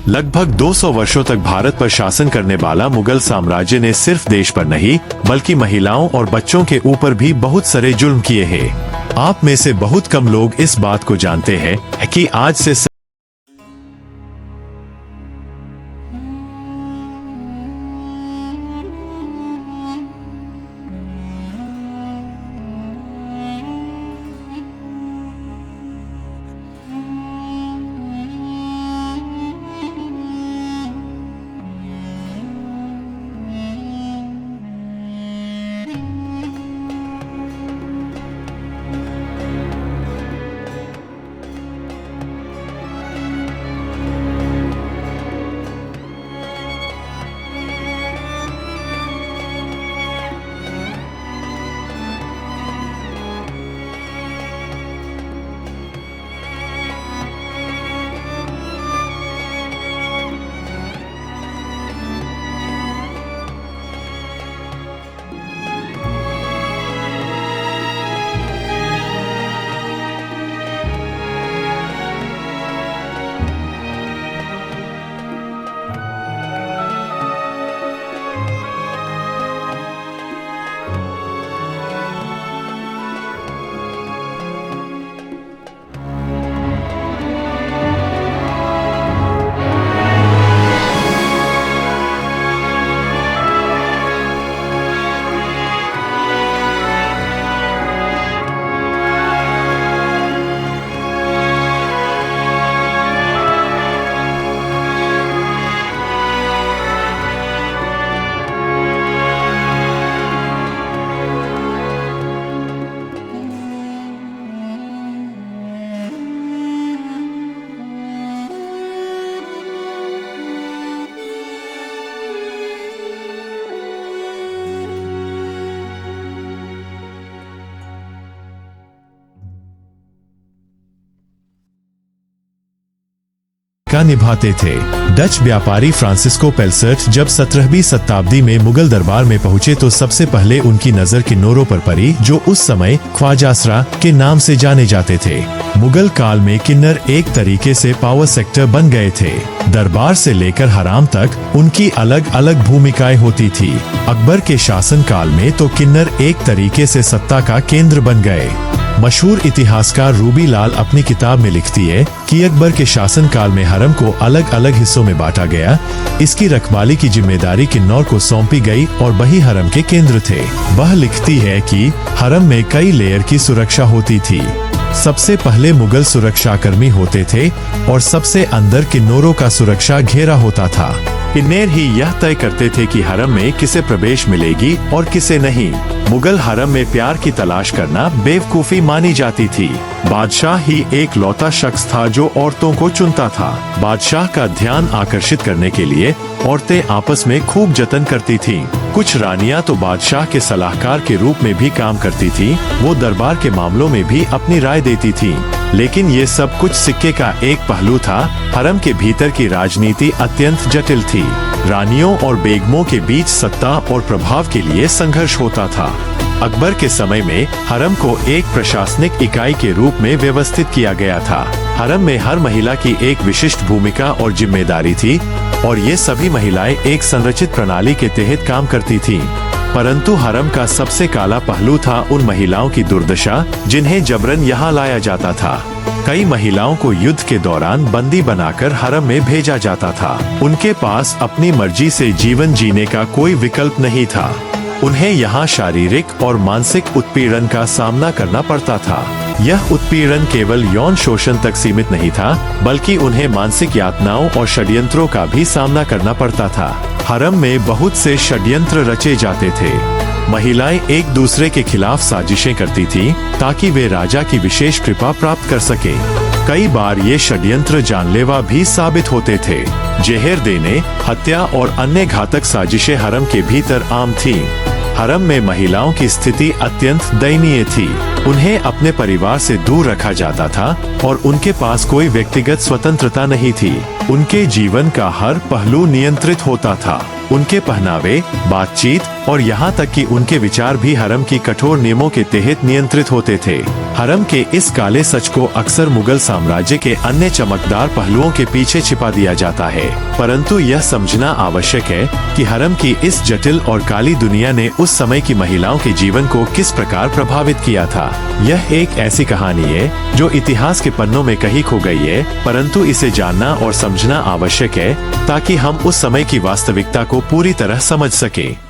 लगभग 200 वर्षों तक भारत पर शासन करने वाला मुगल साम्राज्य ने सिर्फ देश पर नहीं बल्कि महिलाओं और बच्चों के ऊपर भी बहुत सारे जुल्म किए हैं। आप में से बहुत कम लोग इस बात को जानते हैं कि आज से का निभाते थे। डच व्यापारी फ्रांसिस्को पेल्सर्ट जब 17वीं शताब्दी में मुगल दरबार में पहुंचे तो सबसे पहले उनकी नजर किन्नौरों पर पड़ी, जो उस समय ख्वाजासरा के नाम से जाने जाते थे। मुगल काल में किन्नर एक तरीके से पावर सेक्टर बन गए थे। दरबार से लेकर हराम तक उनकी अलग अलग भूमिकाएं होती थी। अकबर के शासन काल में तो किन्नर एक तरीके से सत्ता का केंद्र बन गए। मशहूर इतिहासकार रूबी लाल अपनी किताब में लिखती है कि अकबर के शासनकाल में हरम को अलग अलग हिस्सों में बांटा गया। इसकी रखवाली की जिम्मेदारी किन्नौर को सौंपी गई और वही हरम के केंद्र थे। वह लिखती है कि हरम में कई लेयर की सुरक्षा होती थी। सबसे पहले मुगल सुरक्षाकर्मी होते थे और सबसे अंदर किन्नौरों का सुरक्षा घेरा होता था। किन्नर ही यह तय करते थे कि हरम में किसे प्रवेश मिलेगी और किसे नहीं। मुगल हरम में प्यार की तलाश करना बेवकूफी मानी जाती थी। बादशाह ही एक लौता शख्स था जो औरतों को चुनता था। बादशाह का ध्यान आकर्षित करने के लिए औरतें आपस में खूब जतन करती थीं। कुछ रानियां तो बादशाह के सलाहकार के रूप में भी काम करती थीं। वो दरबार के मामलों में भी अपनी राय देती थीं। लेकिन ये सब कुछ सिक्के का एक पहलू था। हरम के भीतर की राजनीति अत्यंत जटिल थी। रानियों और बेगमों के बीच सत्ता और प्रभाव के लिए संघर्ष होता था। अकबर के समय में हरम को एक प्रशासनिक इकाई के रूप में व्यवस्थित किया गया था। हरम में हर महिला की एक विशिष्ट भूमिका और जिम्मेदारी थी और ये सभी महिलाएं एक संरचित प्रणाली के तहत काम करती थीं। परंतु हरम का सबसे काला पहलू था उन महिलाओं की दुर्दशा जिन्हें जबरन यहाँ लाया जाता था। कई महिलाओं को युद्ध के दौरान बंदी बनाकर हरम में भेजा जाता था। उनके पास अपनी मर्जी से जीवन जीने का कोई विकल्प नहीं था। उन्हें यहाँ शारीरिक और मानसिक उत्पीड़न का सामना करना पड़ता था। यह उत्पीड़न केवल यौन शोषण तक सीमित नहीं था, बल्कि उन्हें मानसिक यातनाओं और षड्यंत्रों का भी सामना करना पड़ता था। हरम में बहुत से षड्यंत्र रचे जाते थे। महिलाएं एक दूसरे के खिलाफ साजिशें करती थीं ताकि वे राजा की विशेष कृपा प्राप्त कर सके। कई बार ये षड्यंत्र जानलेवा भी साबित होते थे। जहर देने, हत्या और अन्य घातक साजिशें हरम के भीतर आम थीं। हरम में महिलाओं की स्थिति अत्यंत दयनीय थी। उन्हें अपने परिवार से दूर रखा जाता था और उनके पास कोई व्यक्तिगत स्वतंत्रता नहीं थी। उनके जीवन का हर पहलू नियंत्रित होता था। उनके पहनावे, बातचीत और यहाँ तक कि उनके विचार भी हरम की कठोर नियमों के तहत नियंत्रित होते थे। हरम के इस काले सच को अक्सर मुगल साम्राज्य के अन्य चमकदार पहलुओं के पीछे छिपा दिया जाता है, परंतु यह समझना आवश्यक है कि हरम की इस जटिल और काली दुनिया ने उस समय की महिलाओं के जीवन को किस प्रकार प्रभावित किया था। यह एक ऐसी कहानी है जो इतिहास के पन्नों में कहीं खो गई है, परंतु इसे जानना और समझना आवश्यक है ताकि हम उस समय की वास्तविकता को पूरी तरह समझ सकें।